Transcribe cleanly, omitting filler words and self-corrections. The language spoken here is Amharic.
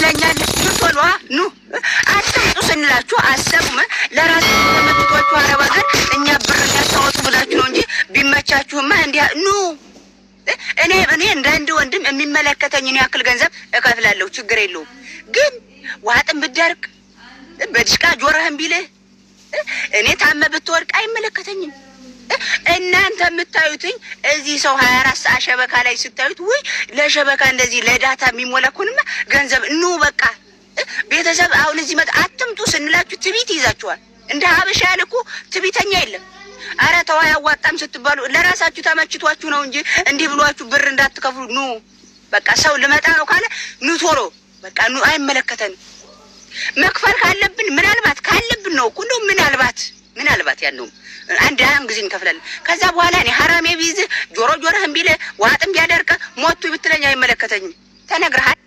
ይለኛል ቶሎ ኑ አትምጡ ስንላችሁ አሰቡም ለራሳችሁ ለምትቆጩ አረባገር እኛ ብር ያታወጡ ብላችሁ ነው እንጂ ቢመቻችሁማ እንዲያ ኑ እኔ እንደ አንድ ወንድም የሚመለከተኝን ያክል ገንዘብ እከፍላለሁ ችግር የለውም ግን ዋጥም ብደርቅ በድሽቃ ጆሮህን ቢልህ እኔ ታመ ብትወድቅ አይመለከተኝም እናንተ የምታዩትኝ እዚህ ሰው 24 ሰዓት ሸበካ ላይ ስታዩት ወይ ለሸበካ እንደዚህ ለዳታ የሚሞላኩንማ ገንዘብ ኑ በቃ ቤተሰብ አሁን እዚህ መጣ አትምጡ ስንላችሁ ትቢት ይዛችኋል እንደ ሀበሻ ያልኩ ትቢተኛ የለም አረ ተው ያዋጣም ስትባሉ ለራሳችሁ ተመችቷችሁ ነው እንጂ እንዲህ ብሏችሁ ብር እንዳትከፍሉ ኑ በቃ ሰው ልመጣ ነው ካለ ኑ ቶሎ በቃ ኑ አይመለከተን መክፈል ካለብን ምናልባት ካለብን ነው ሁሉ ምናልባት ያለው አንድ ጊዜ እንከፍላለን ከዛ በኋላ እኔ ሐራሜ ቢይዝ ጆሮህን ቢለ ዋጥም ቢያደርቅ ሞቱ ብትለኝ አይመለከተኝም ተነግረሃል